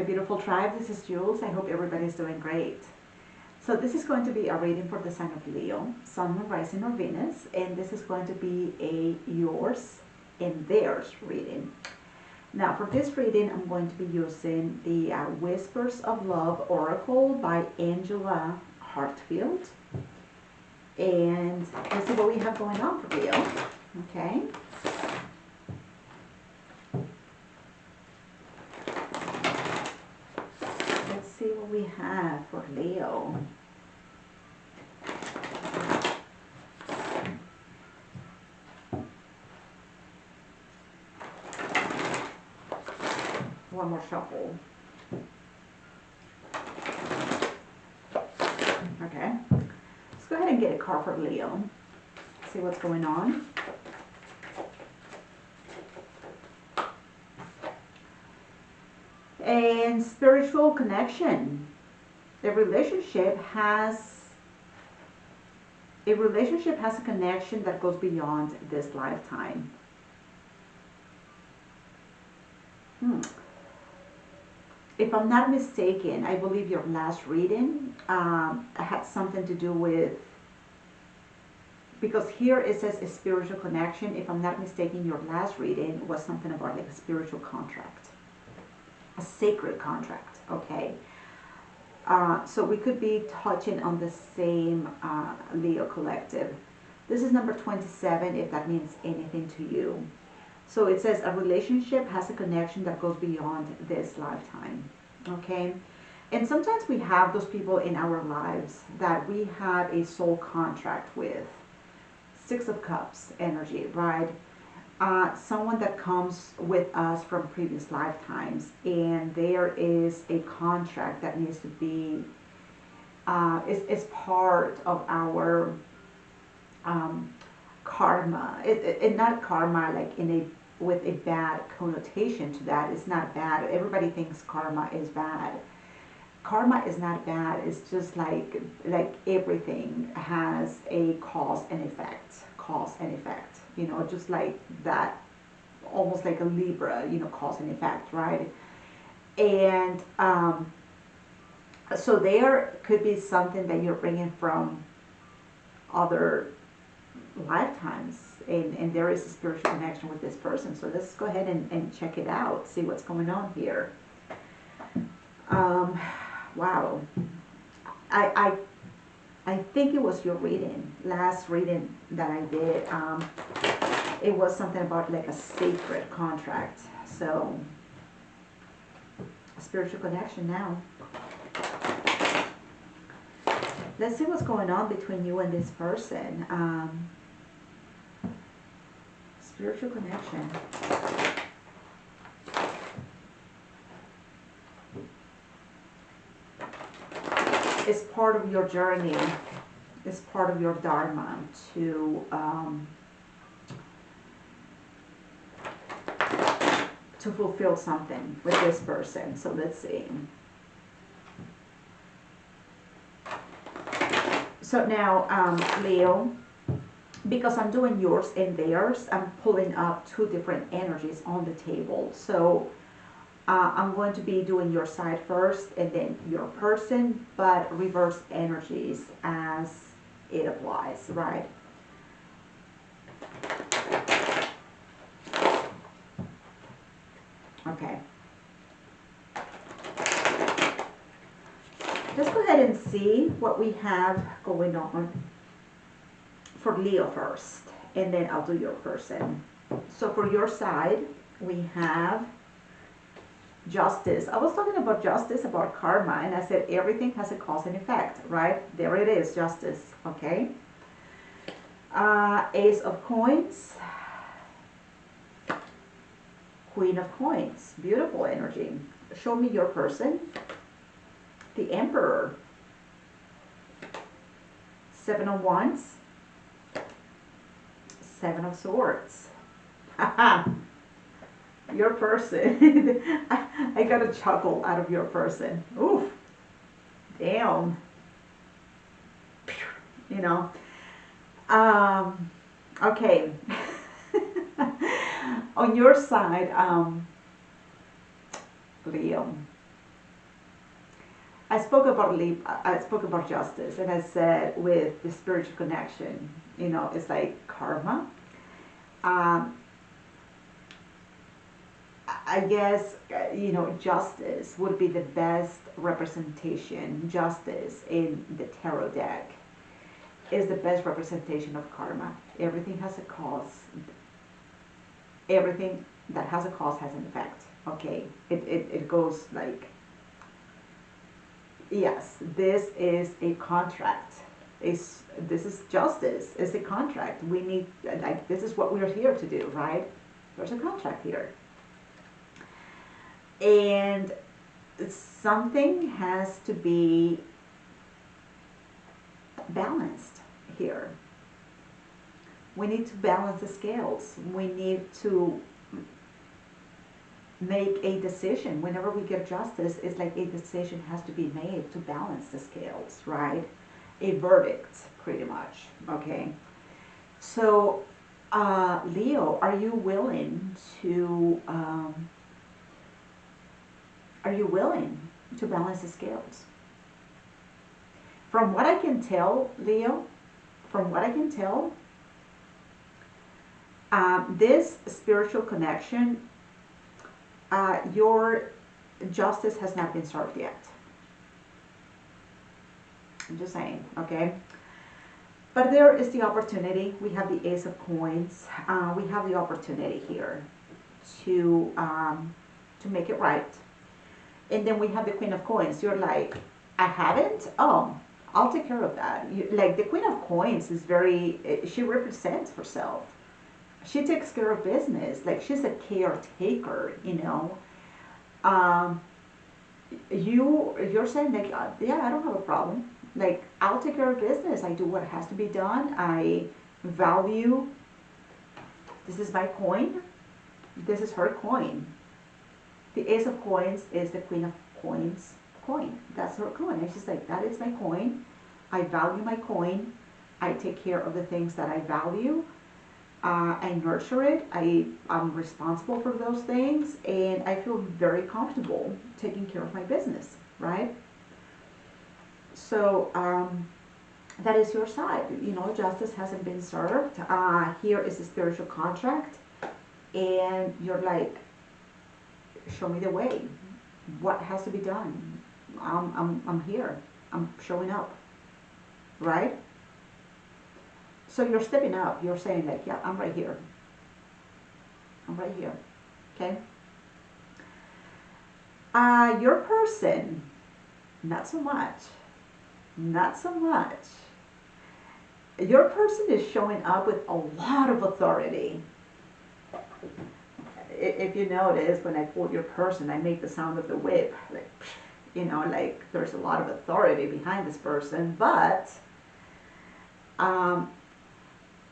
beautiful tribe. This is Jules. I hope everybody's doing great. So this is going to be a reading for the sign of Leo, Sun, Moon, Rising, or Venus, and this is going to be a yours and theirs reading. Now for this reading, I'm going to be using the Whispers of Love Oracle by Angela Hartfield. And let's see what we have going on for Leo. Okay. Let's see what we have for Leo. One more shuffle. Okay. Let's go ahead and get a card for Leo. See what's going on. And spiritual connection. A relationship has a connection that goes beyond this lifetime. If I'm not mistaken, I believe your last reading had something to do with, because here it says a spiritual connection. If I'm not mistaken, your last reading was something about like a spiritual contract, a sacred contract, okay? So we could be touching on the same Leo collective. This is number 27, if that means anything to you. So it says a relationship has a connection that goes beyond this lifetime, okay? And sometimes we have those people in our lives that we have a soul contract with. Six of Cups energy, right? Someone that comes with us from previous lifetimes, and there is a contract that needs to be, is part of our karma. It not karma like with a bad connotation to that. It's not bad. Everybody thinks karma is bad. Karma is not bad. It's just like everything has a cause and effect. Cause and effect. You know, just like that, almost like a Libra, you know, cause and effect, right? And so there could be something that you're bringing from other lifetimes, and there is a spiritual connection with this person. So let's go ahead and check it out, see what's going on here. Wow. I think it was your reading, last reading that I did. It was something about like a sacred contract. So a spiritual connection now. Let's see what's going on between you and this person. Spiritual connection. It's part of your journey. It's part of your dharma to fulfill something with this person. So let's see. So now, Leo, because I'm doing yours and theirs, I'm pulling up two different energies on the table. So I'm going to be doing your side first and then your person, but reverse energies as it applies, right? Okay. Let's go ahead and see what we have going on for Leo first, and then I'll do your person. So for your side, we have Justice. I was talking about justice, about karma, and I said everything has a cause and effect, right? There it is, justice, okay? Ace of Coins, Queen of Coins, beautiful energy. Show me your person. The Emperor, Seven of Wands, Seven of Swords. Haha. Your person. I got a chuckle out of your person. Oof. Damn. You know. Okay. On your side, Leo, I spoke about justice, and I said with the spiritual connection, it's like karma. Um, I guess justice would be the best representation. Justice in the tarot deck is the best representation of karma. Everything has a cause. Everything that has a cause has an effect. Okay, it goes like, yes, this is a contract. This is justice. It's a contract. We need, like, this is what we're here to do, right? There's a contract here. And something has to be balanced here. We need to balance the scales. We need to make a decision. Whenever we get justice, it's like a decision has to be made to balance the scales, right? A verdict, pretty much, okay? So, Leo, are you willing to balance the scales? From what I can tell, Leo, from what I can tell, this spiritual connection, your justice has not been served yet. I'm just saying, okay? But there is the opportunity. We have the Ace of Coins. We have the opportunity here to make it right. And then we have the Queen of Coins. You're like, I haven't? Oh, I'll take care of that. Like, the Queen of Coins is she represents herself. She takes care of business. Like, she's a caretaker, You're saying, like, yeah, I don't have a problem. Like, I'll take care of business. I do what has to be done. I value, this is my coin. This is her coin. The Ace of Coins is the Queen of Coins coin. That's her coin. And she's like, that is my coin. I value my coin. I take care of the things that I value. I nurture it. I'm responsible for those things. And I feel very comfortable taking care of my business, right? So that is your side. Justice hasn't been served. Here is a spiritual contract. And you're like, show me the way. What has to be done? I'm here. I'm showing up, right? So you're stepping up. You're saying, like, yeah, I'm right here. I'm right here. Okay. Your person, not so much. Not so much. Your person is showing up with a lot of authority. If you notice, when I quote your person, I make the sound of the whip, like, like there's a lot of authority behind this person, but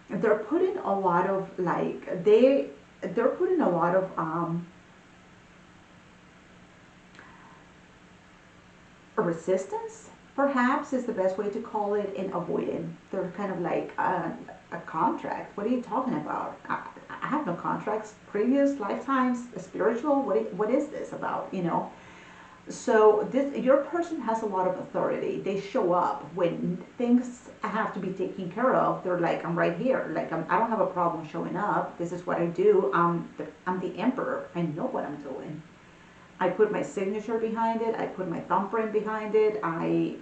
they're putting a lot of, like, they're putting a lot of resistance, perhaps is the best way to call it, in avoiding. They're kind of like a contract. What are you talking about? I have no contracts. Previous lifetimes, spiritual. What is this about? So your person has a lot of authority. They show up when things have to be taken care of. They're like, I'm right here. Like, I don't have a problem showing up. This is what I do. I'm the emperor. I know what I'm doing. I put my signature behind it. I put my thumbprint behind it. I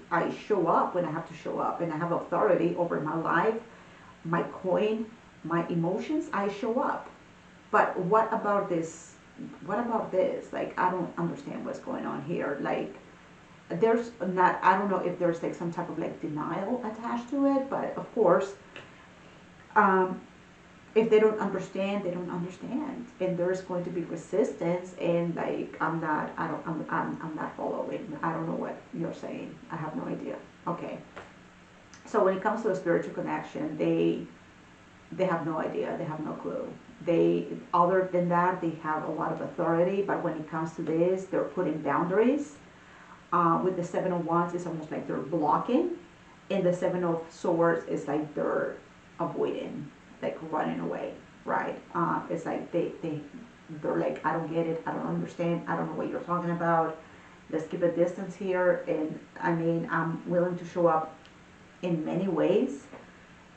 show up when I have to show up, and I have authority over my life, my coin, my emotions. I show up. But what about this? What about this? Like, I don't understand what's going on here. Like, there's not, I don't know if there's like some type of like denial attached to it, but of course, if they don't understand, they don't understand, and there's going to be resistance. And like, I'm not following. I don't know what you're saying. I have no idea. Okay. So when it comes to a spiritual connection, they have no idea. They have no clue. Other than that, they have a lot of authority, but when it comes to this, they're putting boundaries. With the Seven of Wands, it's almost like they're blocking, and the Seven of Swords is like they're avoiding, like running away, right? It's like they're like, I don't get it, I don't understand, I don't know what you're talking about, Let's keep a distance here. And I mean, I'm willing to show up in many ways.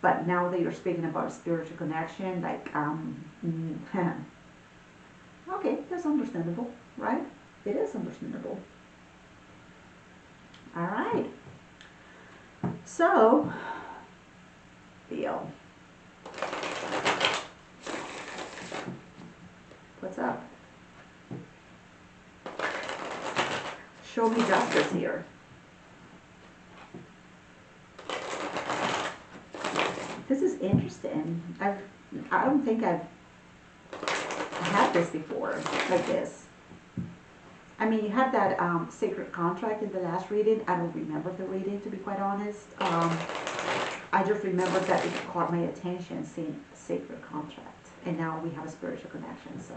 But now that you're speaking about spiritual connection, like, okay, that's understandable, right? It is understandable. All right. So, Theo, what's up? Show me justice here. This is interesting. I don't think I've had this before, like this. I mean, you had that sacred contract in the last reading. I don't remember the reading, to be quite honest. I just remember that it caught my attention, seeing sacred contract. And now we have a spiritual connection, so.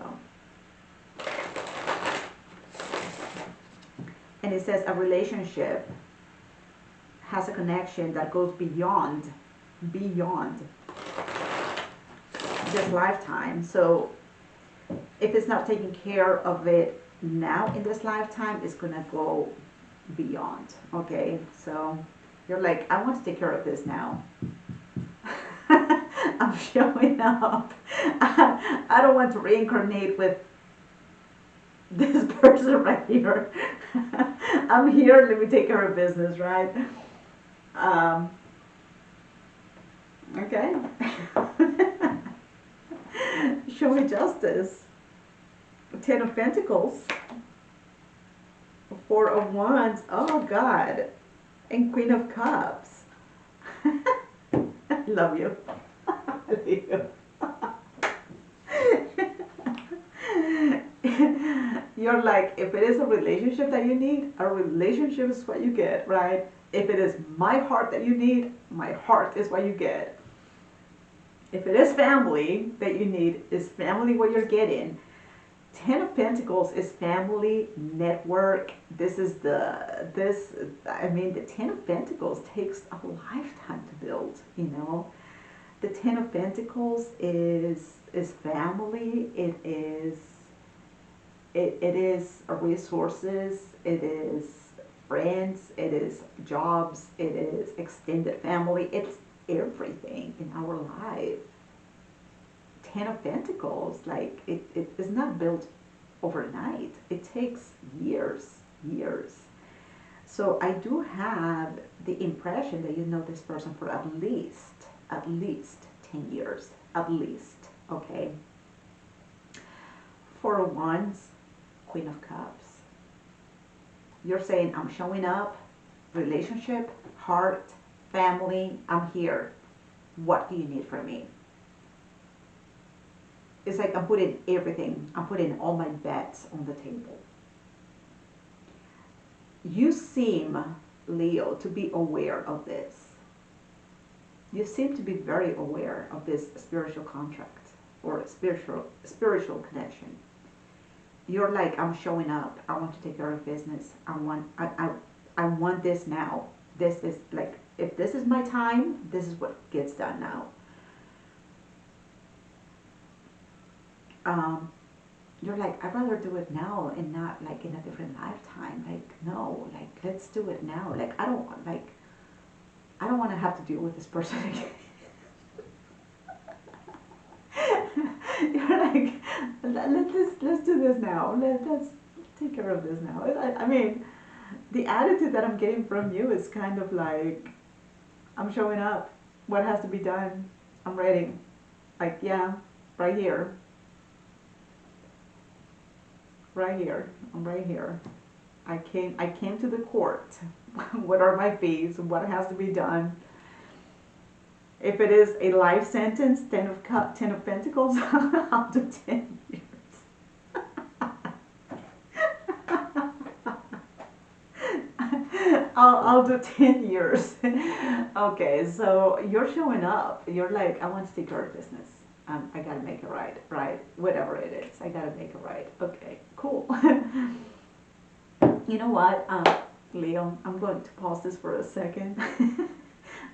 And it says a relationship has a connection that goes beyond this lifetime. So if it's not taking care of it now in this lifetime, it's gonna go beyond. Okay, so you're like, I want to take care of this now. I'm showing up. I don't want to reincarnate with this person right here. I'm here, let me take care of business, right? Okay. Show me justice. Ten of Pentacles. Four of Wands. Oh God. And Queen of Cups. I love you. I love you. You're like, if it is a relationship that you need, a relationship is what you get, right? If it is my heart that you need, my heart is what you get. If it is family that you need, is family what you're getting. Ten of Pentacles is family, network. The Ten of Pentacles takes a lifetime to build, you know. The Ten of Pentacles is family. It is resources. It is friends. It is jobs. It is extended family. It's everything in our life. Ten of Pentacles, like it is not built overnight. It takes years. So I do have the impression that you know this person for at least 10 years, at least, okay? Four of Wands, Queen of Cups. You're saying, I'm showing up, relationship, heart, family, I'm here. What do you need from me? It's like I'm putting everything, I'm putting all my bets on the table. You seem, Leo, to be aware of this. You seem to be very aware of this spiritual contract or spiritual connection. You're like, I'm showing up. I want to take care of business. I want this now. This is like, if this is my time, this is what gets done now. You're like, I'd rather do it now and not like in a different lifetime. Like, no, like, let's do it now. Like, I don't want to have to deal with this person again. You're like, let's do this now. Let's take care of this now. I mean, the attitude that I'm getting from you is kind of like, I'm showing up. What has to be done? I'm ready. Like, yeah, right here. Right here. I'm right here. I came to the court. What are my fees? What has to be done?'t it is a life sentence, Ten of Pentacles, I'll do 10 years. I'll do 10 years. Okay, so you're showing up. You're like, I want to take care of business. I gotta make it right? Whatever it is, I gotta make it right. Okay, cool. You know what, Leo, I'm going to pause this for a second.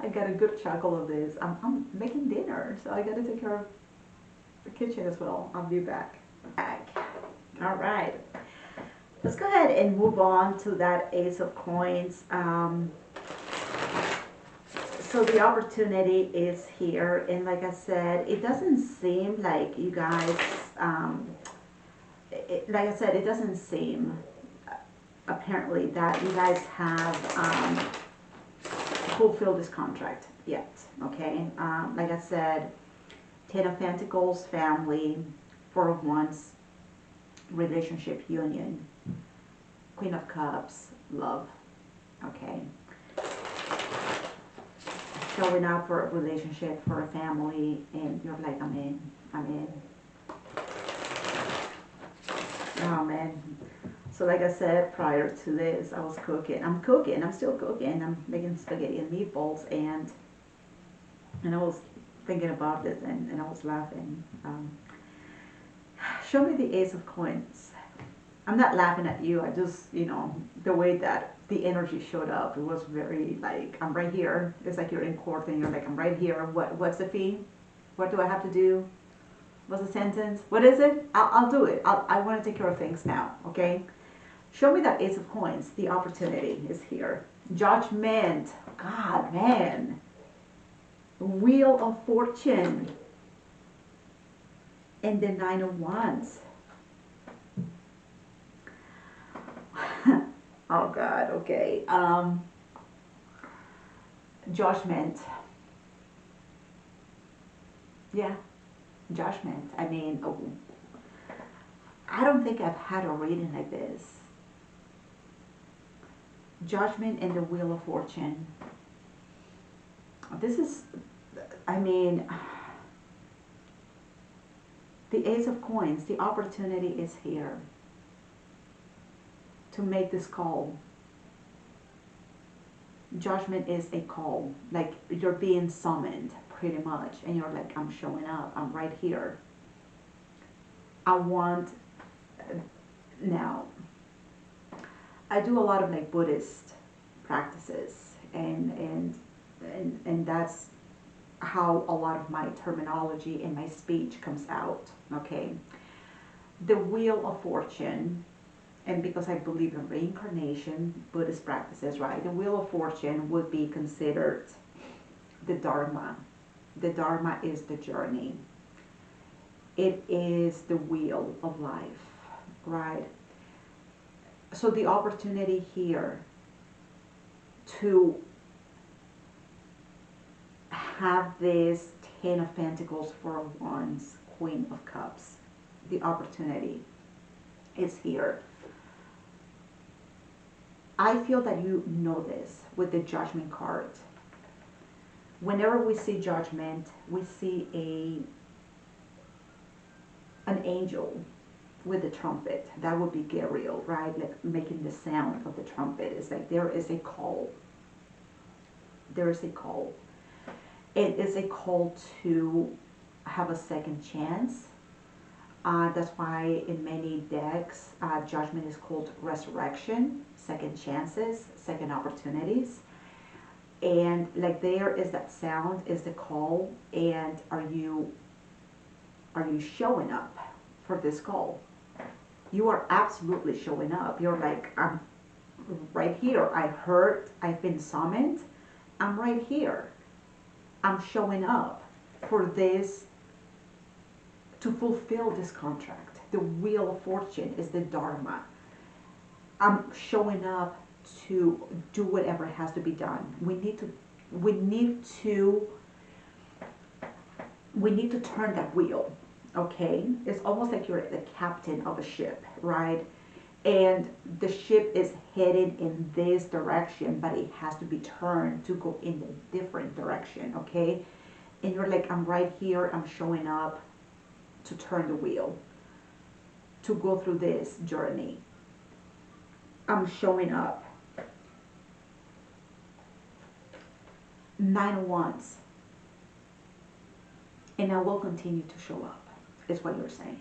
I got a good chuckle of this. I'm making dinner, so I gotta take care of the kitchen as well. I'll be back. All right. Let's go ahead and move on to that Ace of Coins. So the opportunity is here, and like I said, it doesn't seem like you guys, like I said, it doesn't seem apparently that you guys have fulfilled this contract yet, okay? Like I said, Ten of Pentacles, family, Four of Wands, relationship, union, Queen of Cups, love, okay? Showing up for a relationship, for a family, and you're like, I'm in, I'm in. Oh man. So like I said, prior to this, I was cooking. I'm still cooking. I'm making spaghetti and meatballs, and I was thinking about this, and I was laughing. Show me the Ace of Coins. I'm not laughing at you. I just, the way that the energy showed up, it was very like, I'm right here. It's like you're in court and you're like, I'm right here. What's the fee? What do I have to do? What's the sentence? What is it? I'll do it. I want to take care of things now, okay? Show me that Ace of Coins. The opportunity is here. Judgment. God, man. Wheel of Fortune. And the Nine of Wands. Oh God, okay. Judgment. Yeah, judgment. I mean, oh, I don't think I've had a reading like this. Judgment and the Wheel of Fortune. This is, I mean, the Ace of Coins, the opportunity is here to make this call. Judgment is a call, like you're being summoned pretty much, and you're like, I'm showing up, I'm right here. I want, now, I do a lot of like Buddhist practices, and that's how a lot of my terminology and my speech comes out, okay? The Wheel of Fortune, and because I believe in reincarnation, Buddhist practices, right? The Wheel of Fortune would be considered the Dharma. The Dharma is the journey. It is the wheel of life, right? So the opportunity here to have this Ten of Pentacles, Four of Wands, Queen of Cups, the opportunity is here. I feel that you know this with the Judgment card. Whenever we see Judgment, we see an angel with a trumpet. That would be Gabriel, right? Like making the sound of the trumpet. It's like there is a call. There is a call. It is a call to have a second chance. That's why in many decks, Judgment is called resurrection, second chances, second opportunities. And like there is that sound, is the call, and are you showing up for this call? You are absolutely showing up. You're like, I'm right here. I heard, I've been summoned. I'm right here. I'm showing up for this, to fulfill this contract. The Wheel of Fortune is the Dharma. I'm showing up to do whatever has to be done. We need to turn that wheel, okay? It's almost like you're the captain of a ship, right? And the ship is headed in this direction, but it has to be turned to go in a different direction, okay? And you're like, I'm right here, I'm showing up to turn the wheel, to go through this journey. I'm showing up. Nine of Wands. And I will continue to show up, is what you're saying.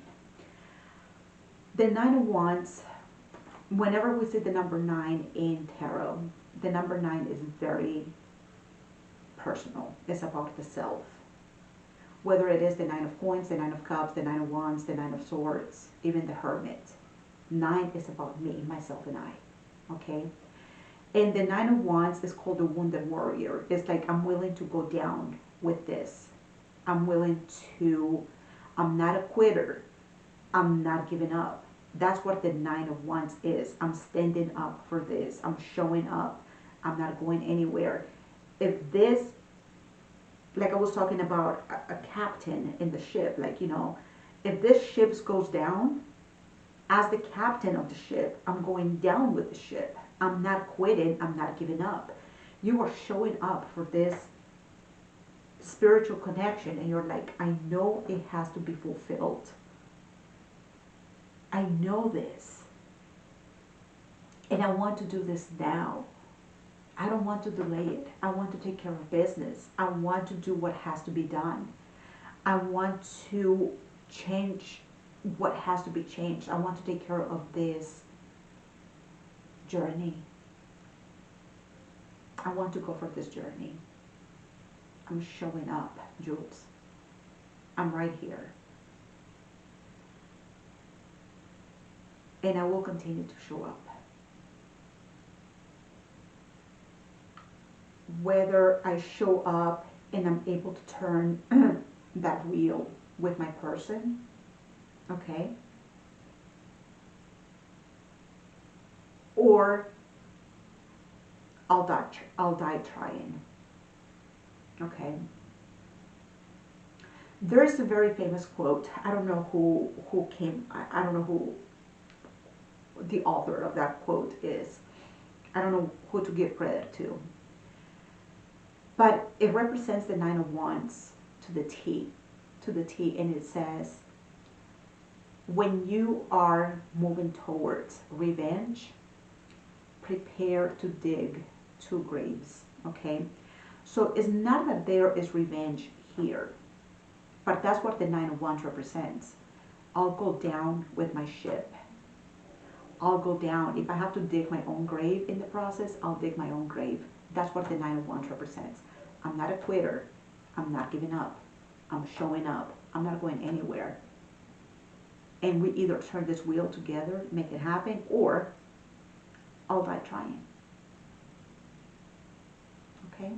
The Nine of Wands, whenever we see the number 9 in tarot, the number 9 is very personal. It's about the self. Whether it is the Nine of Coins, the Nine of Cups, the Nine of Wands, the Nine of Swords, even the Hermit. 9 is about me, myself, and I. Okay? And the 9 of Wands is called the wounded warrior. It's like I'm willing to go down with this. I'm willing to, I'm not a quitter. I'm not giving up. That's what the 9 of Wands is. I'm standing up for this. I'm showing up. I'm not going anywhere. If this, like I was talking about a captain in the ship, like, if this ship goes down, as the captain of the ship, I'm going down with the ship. I'm not quitting. I'm not giving up. You are showing up for this spiritual connection, and you're like, I know it has to be fulfilled. I know this. And I want to do this now. I don't want to delay it. I want to take care of business. I want to do what has to be done. I want to change what has to be changed. I want to take care of this journey. I want to go for this journey. I'm showing up, Jules. I'm right here. And I will continue to show up. Whether I show up and I'm able to turn that wheel with my person, okay? Or I'll die trying, okay? There's a very famous quote. I don't know who came, I don't know who the author of that quote is. I don't know who to give credit to. But it represents the 9 of Wands to the T, and it says, when you are moving towards revenge, prepare to dig 2 graves, okay? So it's not that there is revenge here, but that's what the 9 of Wands represents. I'll go down with my ship. I'll go down. If I have to dig my own grave in the process, I'll dig my own grave. That's what the 9 of Wands represents. I'm not a quitter. I'm not giving up. I'm showing up. I'm not going anywhere. And we either turn this wheel together, make it happen, or I'll die trying. Okay?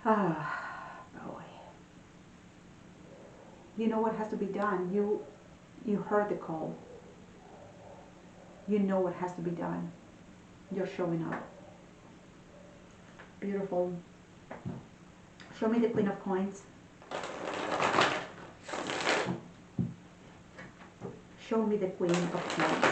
Ah, boy. You know what has to be done. You heard the call. You know what has to be done. You're showing up. Beautiful. Show me the Queen of Coins. Show me the Queen of Coins.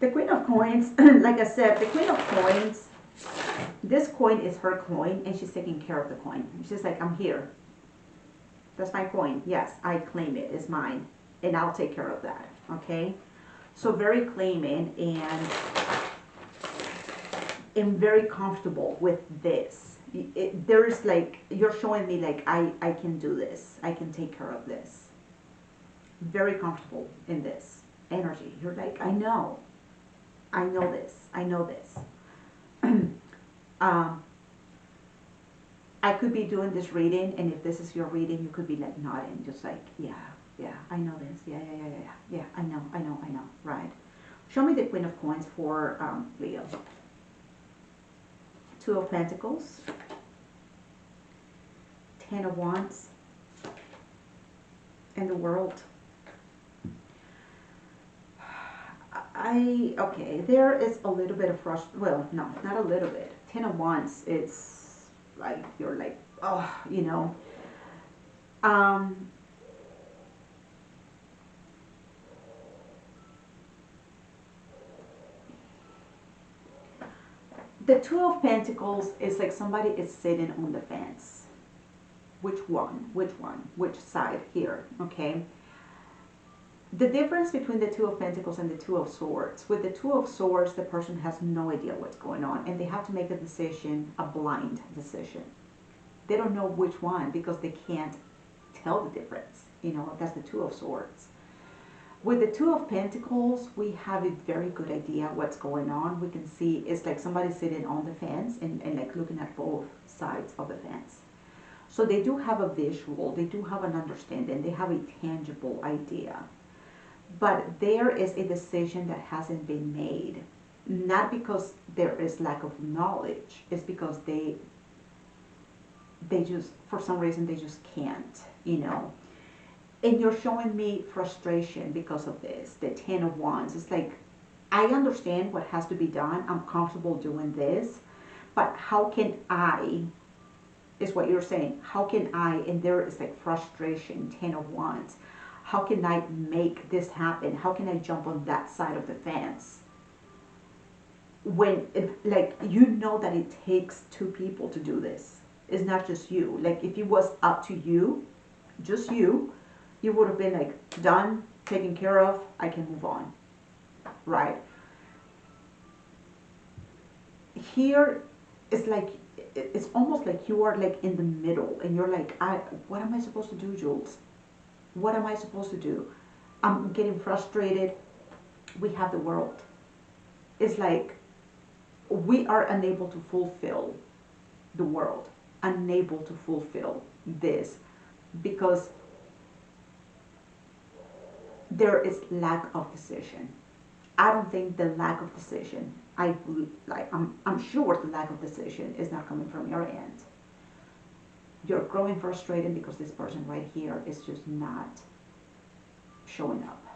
The Queen of Coins, like I said, the Queen of Coins, this coin is her coin, and she's taking care of the coin. She's like, I'm here. That's my coin. Yes, I claim it. It's mine. And I'll take care of that. Okay? So very claiming, and am very comfortable with this. There's like, you're showing me like, I can do this. I can take care of this. Very comfortable in this energy. You're like, I know this. I know this. I could be doing this reading, and if this is your reading, you could be like nodding, just like, yeah, I know this. Yeah, I know, right. Show me the Queen of Coins for Leo. 2 of Pentacles, 10 of Wands, and the World. Okay, there is a little bit of frustration. Well, no, not a little bit. 10 of Wands, it's like, you're like, oh, you know. The 2 of Pentacles is like somebody is sitting on the fence. Which one? Which side here? Okay. The difference between the 2 of Pentacles and the 2 of Swords. With the 2 of Swords, the person has no idea what's going on, and they have to make a decision, a blind decision. They don't know which one because they can't tell the difference. You know, that's the 2 of Swords. With the Two of Pentacles, we have a very good idea what's going on. We can see it's like somebody sitting on the fence and like looking at both sides of the fence. So they do have a visual, they do have an understanding, they have a tangible idea. But there is a decision that hasn't been made. Not because there is lack of knowledge, it's because they just, for some reason, they just can't, you know. And you're showing me frustration because of this, the Ten of Wands. It's like, I understand what has to be done. I'm comfortable doing this. But how can I, is what you're saying, how can I, and there is like frustration, Ten of Wands. How can I make this happen? How can I jump on that side of the fence? When, like, you know that it takes two people to do this. It's not just you. Like, if it was up to you, just you would have been like, done, taken care of, I can move on, right? Here, it's like, it's almost like you are like in the middle, and you're like, what am I supposed to do, Jules? What am I supposed to do? I'm getting frustrated. We have the world. It's like, we are unable to fulfill the world, unable to fulfill this, because there is lack of decision. I don't think the lack of decision, I'm sure the lack of decision is not coming from your end. You're growing frustrated because this person right here is just not showing up.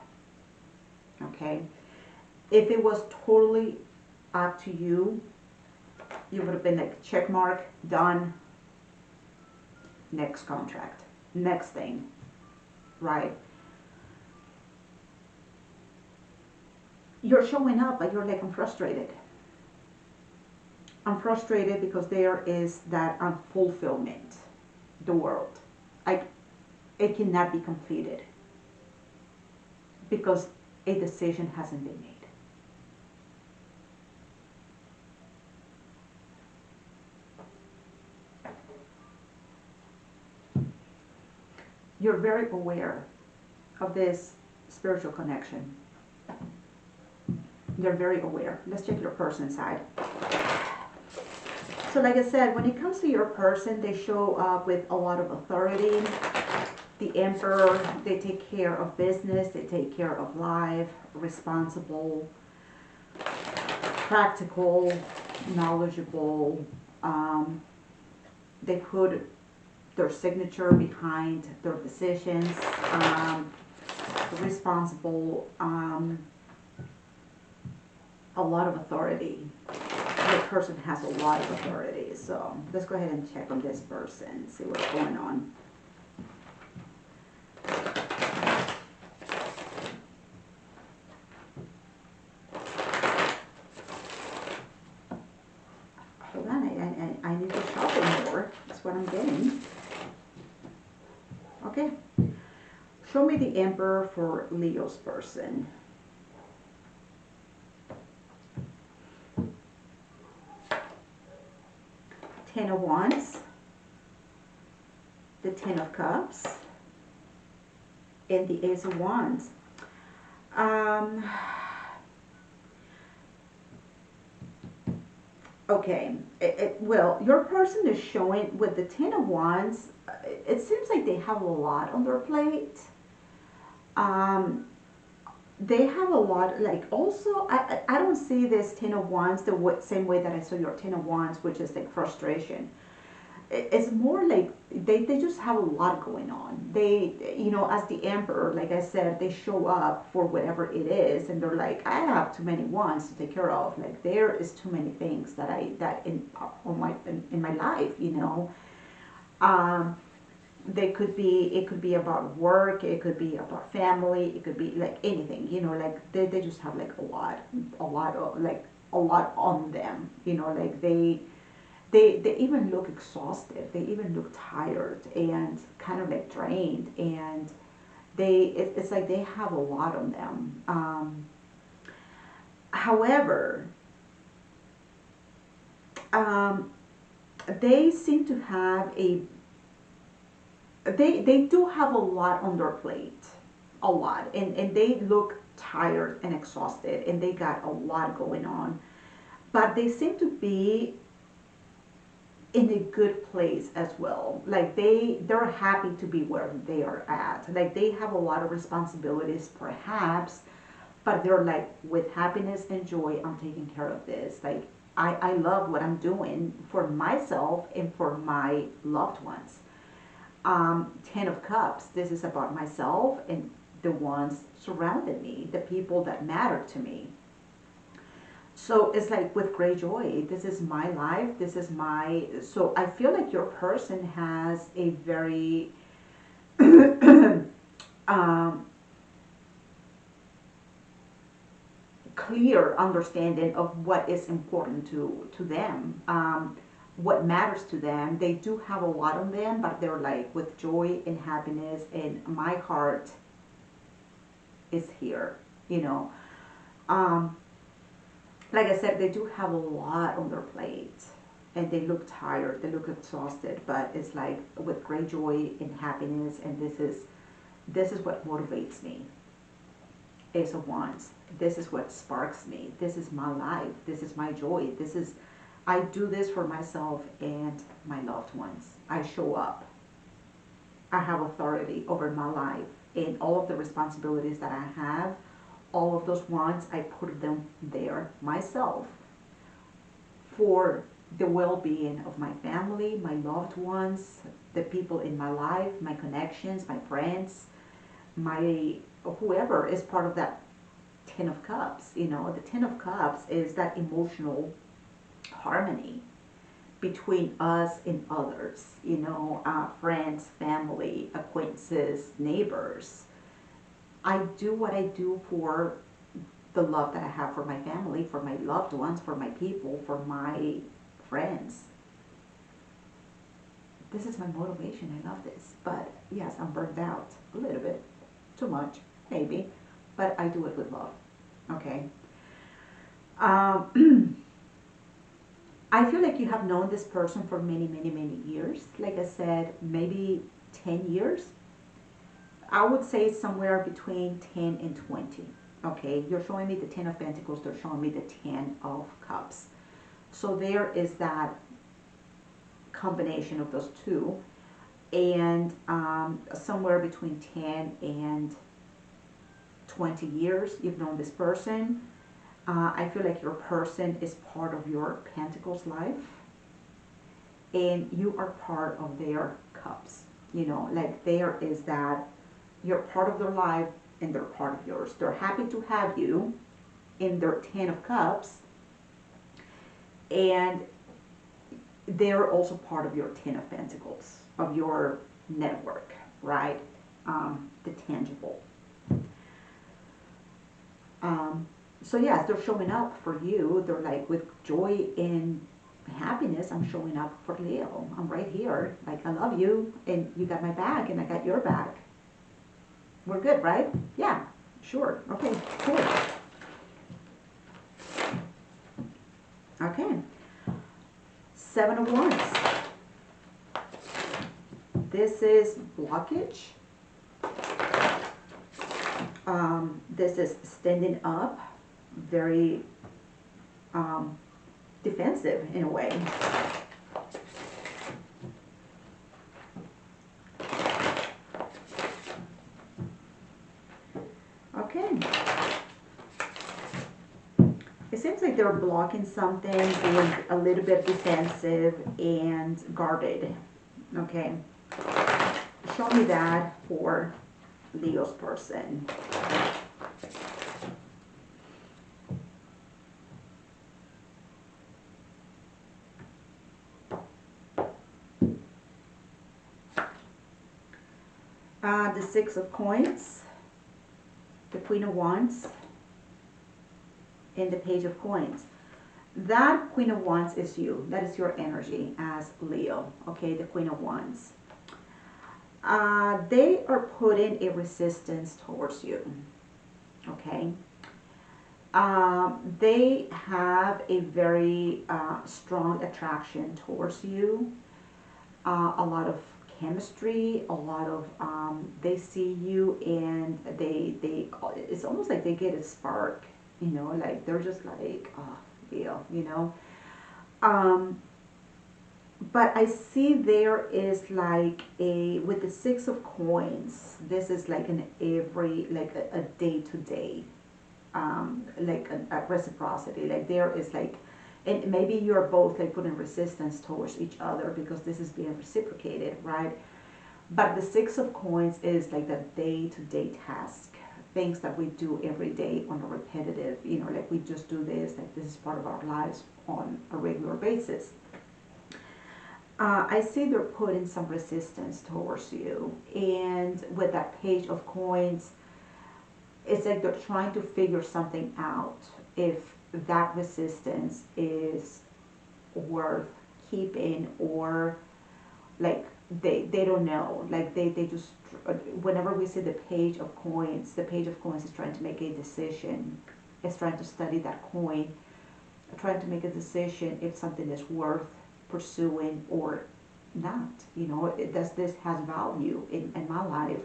Okay? If it was totally up to you, you would have been like, check mark, done, next contract, next thing, right? You're showing up, but you're like, I'm frustrated. I'm frustrated because there is that unfulfillment, the world. It cannot be completed because a decision hasn't been made. You're very aware of this spiritual connection. They're very aware. Let's check your person side. So like I said, when it comes to your person, they show up with a lot of authority. The Emperor, they take care of business, they take care of life, responsible, practical, knowledgeable. They put their signature behind their decisions, responsible, a lot of authority. The person has a lot of authority. So let's go ahead and check on this person, see what's going on. Hold on, I need to sharpen more. That's what I'm getting. Okay. Show me the Emperor for Leo's person. Ten of Wands, the Ten of Cups, and the Ace of Wands. Okay, well, your person is showing with the Ten of Wands, it seems like they have a lot on their plate. They have a lot, like, also, I don't see this Ten of Wands the same way that I saw your Ten of Wands, which is like frustration. It's more like they just have a lot going on. They, you know, as the Emperor, like I said, they show up for whatever it is, and they're like, I have too many wands to take care of. Like, there is too many things that in my life, you know. It could be about work, it could be about family, it could be like anything, you know, like they just have like a lot on them, you know, like they even look exhausted, they even look tired and kind of like drained, and it's like they have a lot on them. However, they seem to have they do have a lot on their plate. a lot, and they look tired and exhausted, and they got a lot going on, but they seem to be in a good place as well. Like they're happy to be where they are at. Like they have a lot of responsibilities perhaps, but they're like, with happiness and joy, I'm taking care of this. Like I love what I'm doing for myself and for my loved ones. 10 of Cups, this is about myself and the ones surrounding me, the people that matter to me. So it's like with great joy, this is my life, this is my, so I feel like your person has a very um, clear understanding of what is important to them, what matters to them. They do have a lot on them, but they're like, with joy and happiness, and my heart is here, you know. Um, like I said, they do have a lot on their plate, and they look tired, they look exhausted, but it's like with great joy and happiness, and this is what motivates me. Ace of Wands. This is what sparks me. This is my life. This is my joy. This is, I do this for myself and my loved ones. I show up. I have authority over my life, and all of the responsibilities that I have, all of those wants, I put them there myself for the well-being of my family, my loved ones, the people in my life, my connections, my friends, my whoever is part of that 10 of Cups. You know, the 10 of Cups is that emotional harmony between us and others, you know, friends, family, acquaintances, neighbors. I do what I do for the love that I have for my family, for my loved ones, for my people, for my friends. This is my motivation. I love this. But yes, I'm burned out a little bit. Too much, maybe. But I do it with love. Okay? I feel like you have known this person for many, many, many years. Like I said, maybe 10 years. I would say somewhere between 10 and 20. Okay, you're showing me the 10 of Pentacles, they're showing me the 10 of Cups. So there is that combination of those two. And somewhere between 10 and 20 years you've known this person. I feel like your person is part of your Pentacles life, and you are part of their cups. You know, like there is that you're part of their life and they're part of yours. They're happy to have you in their 10 of Cups, and they're also part of your 10 of Pentacles, of your network, right? The tangible. So yes, they're showing up for you. They're like, with joy and happiness, I'm showing up for Leo. I'm right here. Like, I love you, and you got my back, and I got your back. We're good, right? Yeah, sure. Okay, cool. Okay. 7 of Wands. This is blockage. This is standing up, very defensive in a way. Okay. It seems like they're blocking something, being a little bit defensive and guarded. Okay. Show me that for Leo's person. The 6 of Coins, the Queen of Wands, and the Page of Coins. That Queen of Wands is you. That is your energy as Leo. Okay, the Queen of Wands. They are putting a resistance towards you. Okay. They have a very strong attraction towards you. A lot of chemistry, a lot of they see you and they it's almost like they get a spark, you know, like they're just like, oh, Leo. Um, but I see there is like a with the six of coins. This is like an every like a day to day, like a reciprocity. Like there is like, and maybe you're both like putting resistance towards each other because this is being reciprocated, right? But the six of coins is like the day to day task, things that we do every day on a repetitive. You know, like we just do this. Like this is part of our lives on a regular basis. I see they're putting some resistance towards you, and with that page of coins, it's like they're trying to figure something out if that resistance is worth keeping, or like they don't know, like they just whenever we see the page of coins is trying to make a decision, it's trying to study that coin, trying to make a decision if something is worth pursuing or not. You know, does this has value in my life?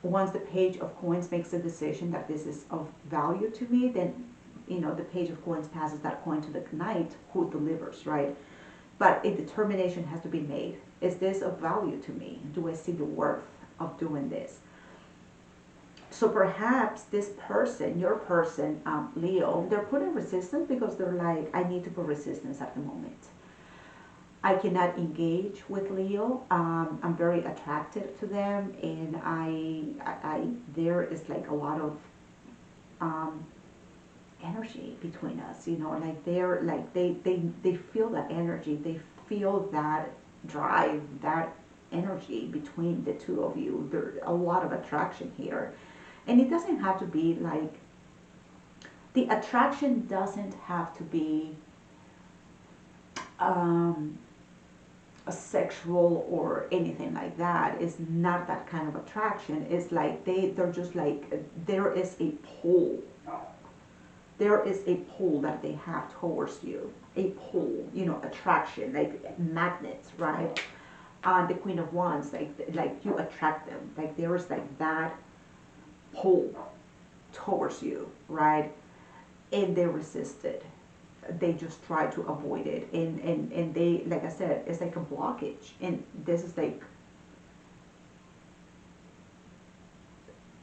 Once the page of coins makes a decision that this is of value to me, then you know the page of coins passes that coin to the knight who delivers, right? But a determination has to be made. Is this of value to me? Do I see the worth of doing this? So perhaps this person, your person, Leo, they're putting resistance because they're like, I need to put resistance at the moment. I cannot engage with Leo. I'm very attracted to them, and there is like a lot of um, energy between us. You know, like they're like they feel that energy. They feel that drive, that energy between the two of you. There's a lot of attraction here, and it doesn't have to be like the attraction doesn't have to be. A sexual or anything like that. Is not that kind of attraction. It's like they're just like there is a pull. There is a pull that they have towards you. A pull, you know, attraction, like magnets, right? The Queen of Wands, like you attract them. Like there is like that pull towards you, right? And they resist it. They just try to avoid it, and they, like I said, it's like a blockage, and this is like,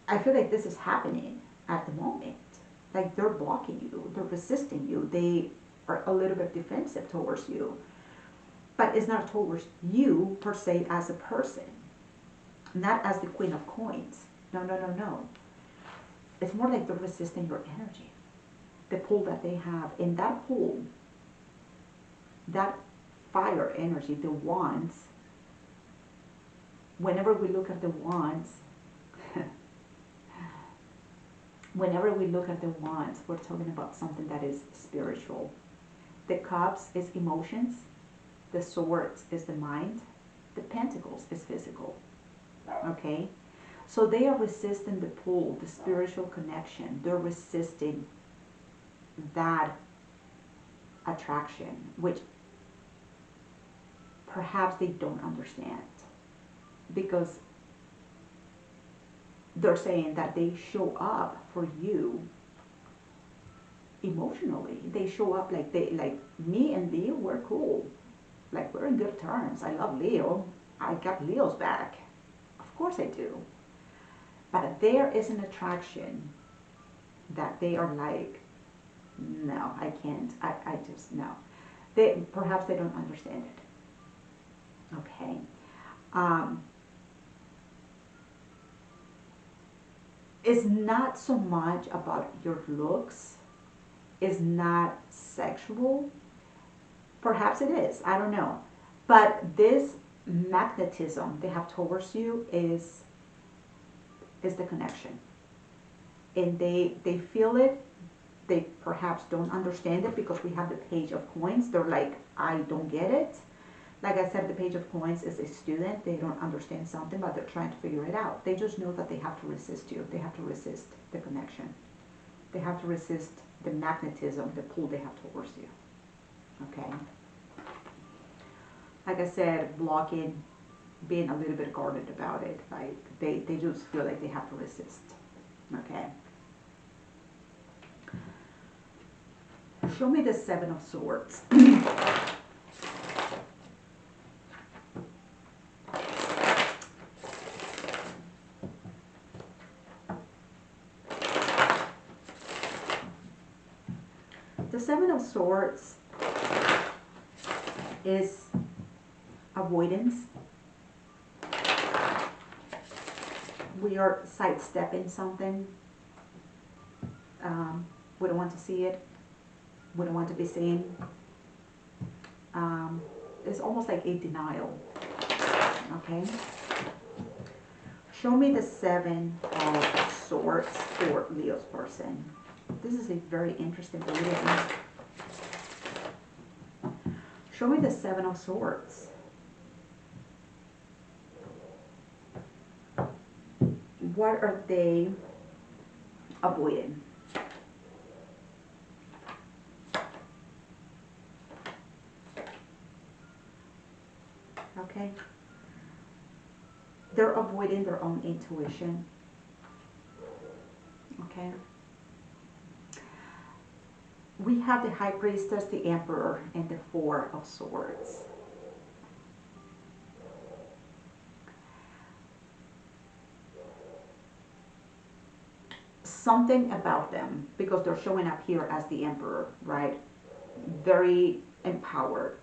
I feel like this is happening at the moment. Like they're blocking you, they're resisting you, they are a little bit defensive towards you, but it's not towards you per se as a person, not as the Queen of Coins. No, no, no, no. It's more like they're resisting your energy, the pull that they have. And that pull, that fire energy, the wands, whenever we look at the wands, whenever we look at the wands, we're talking about something that is spiritual. The cups is emotions, the swords is the mind, the pentacles is physical. Okay? So they are resisting the pull, the spiritual connection. They're resisting that attraction, which perhaps they don't understand, because they're saying that they show up for you emotionally. They show up like me and Leo, we're cool. Like we're in good terms. I love Leo. I got Leo's back. Of course I do. But there is an attraction that they are like, no, I can't. I just, no. Perhaps they don't understand it. Okay. It's not so much about your looks. It's not sexual. Perhaps it is. I don't know. But this magnetism they have towards you is the connection. And they feel it. They perhaps don't understand it because we have the page of coins. They're like, I don't get it. Like I said, the page of coins is a student. They don't understand something, but they're trying to figure it out. They just know that they have to resist you. They have to resist the connection. They have to resist the magnetism, the pull they have towards you. Okay? Like I said, blocking, being a little bit guarded about it. Like they just feel like they have to resist. Okay. Show me the Seven of Swords. The Seven of Swords is avoidance. We are sidestepping something. We don't want to see it. We don't want to be seen. It's almost like a denial. Okay. Show me the Seven of Swords for Leo's person. This is a very interesting reading. Show me the Seven of Swords. What are they avoiding? Okay. They're avoiding their own intuition. Okay. We have the High Priestess, the Emperor, and the Four of Swords. Something about them, because they're showing up here as the Emperor, right? Very empowered.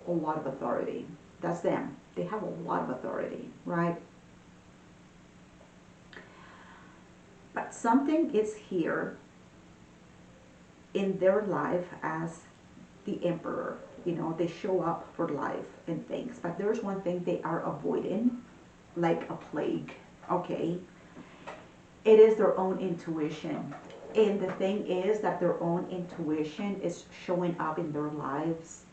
A lot of authority. That's them. They have a lot of authority, right? But something is here in their life as the Emperor. You know, they show up for life and things. But there's one thing they are avoiding, like a plague, okay? It is their own intuition. And the thing is that their own intuition is showing up in their lives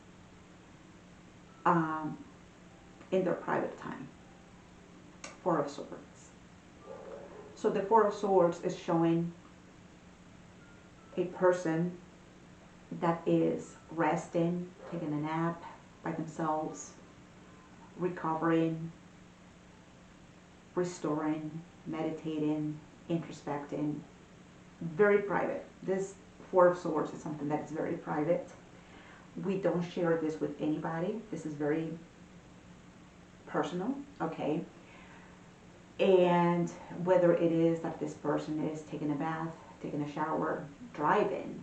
in their private time. Four of Swords. So the Four of Swords is showing a person that is resting, taking a nap by themselves, recovering, restoring, meditating, introspecting. Very private. This Four of Swords is something that is very private. We don't share this with anybody. This is very personal, okay? And whether it is that this person is taking a bath, taking a shower, driving,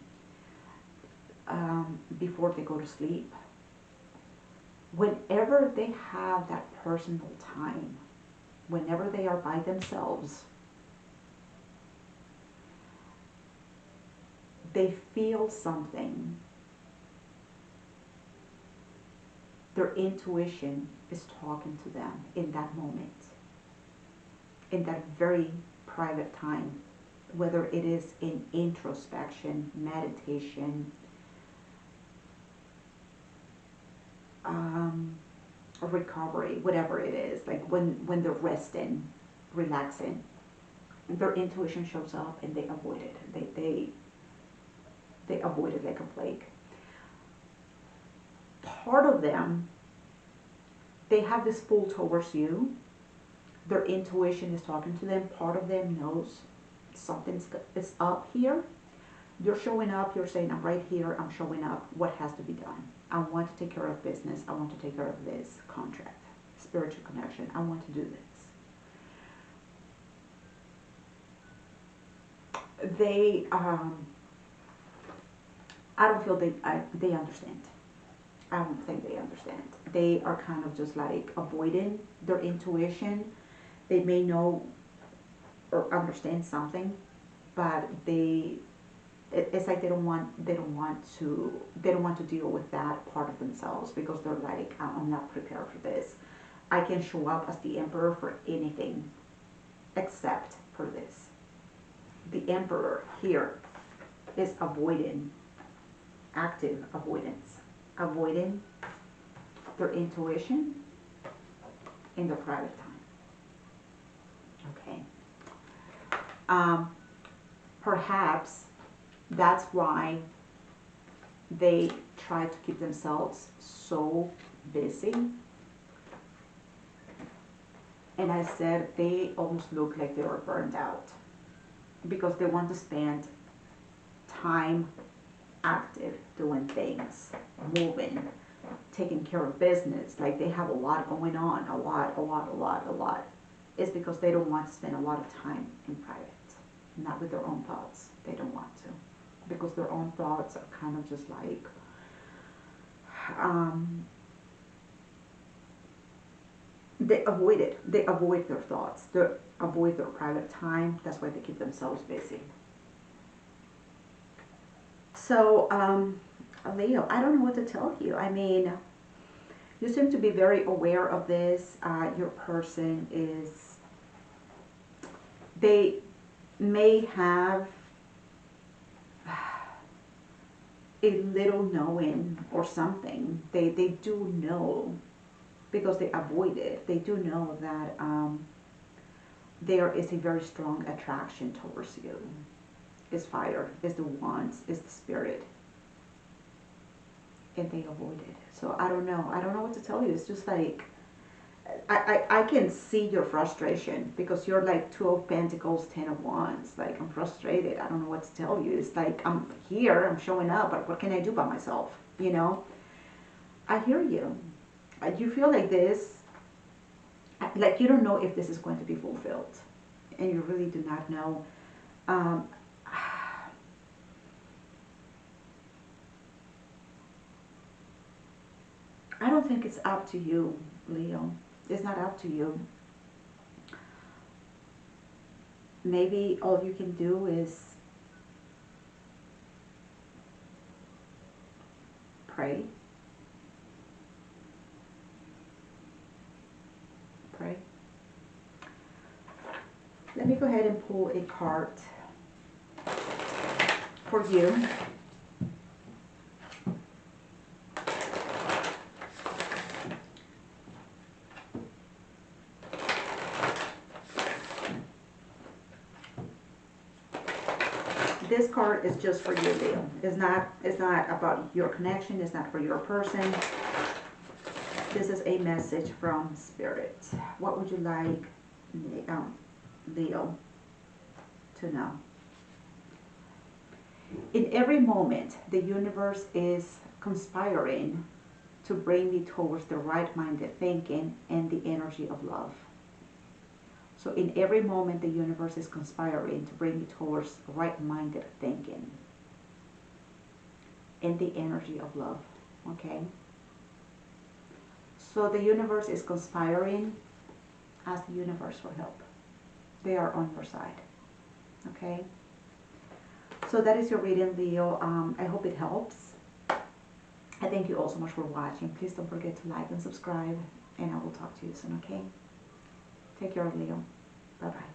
before they go to sleep, whenever they have that personal time, whenever they are by themselves, they feel something. Their intuition is talking to them in that moment, in that very private time, whether it is in introspection, meditation, recovery, whatever it is, like when they're resting, relaxing, their intuition shows up and they avoid it. They avoid it like a plague. Part of them, they have this pull towards you. Their intuition is talking to them. Part of them knows something is up here. You're showing up. You're saying, I'm right here. I'm showing up. What has to be done? I want to take care of business. I want to take care of this contract, spiritual connection. I want to do this. They, I don't feel they understand. I don't think they understand. They are kind of just like avoiding their intuition. They may know or understand something, but it's like they don't want to deal with that part of themselves, because they're like, I'm not prepared for this. I can show up as the Emperor for anything except for this. The Emperor here is avoiding, active avoidance, avoiding their intuition in their private time. Okay. Perhaps that's why they try to keep themselves so busy And I said they almost look like they were burned out because they want to spend time active, doing things, moving, taking care of business. Like they have a lot going on, a lot. It's because they don't want to spend a lot of time in private, not with their own thoughts. They don't want to, because their own thoughts are kind of just like, they avoid it. They avoid their thoughts. They avoid their private time. That's why they keep themselves busy. So, Leo, I don't know what to tell you. I mean, you seem to be very aware of this. Your person is, they may have a little knowing or something. They do know because they avoid it. They do know that there is a very strong attraction towards you. Is fire, is the wands, is the spirit, and they avoid it. So I don't know. I don't know what to tell you. It's just like I can see your frustration because you're like Two of Pentacles, Ten of Wands. Like I'm frustrated. I don't know what to tell you. It's like I'm here, I'm showing up, but what can I do by myself? You know. I hear you. You feel like this, like you don't know if this is going to be fulfilled, and you really do not know. Um, I don't think it's up to you, Leo. It's not up to you. Maybe all you can do is pray. Pray. Let me go ahead and pull a card for you. This card is just for you, Leo. It's not about your connection. It's not for your person. This is a message from Spirit. What would you like, Leo, to know? In every moment, the universe is conspiring to bring me towards the right-minded thinking and the energy of love. So in every moment, the universe is conspiring to bring me towards right-minded thinking and the energy of love. Okay? So the universe is conspiring. Ask the universe for help. They are on your side. Okay? So that is your reading, Leo. I hope it helps. I thank you all so much for watching. Please don't forget to like and subscribe. And I will talk to you soon, okay? Take care, Leo. Bye-bye.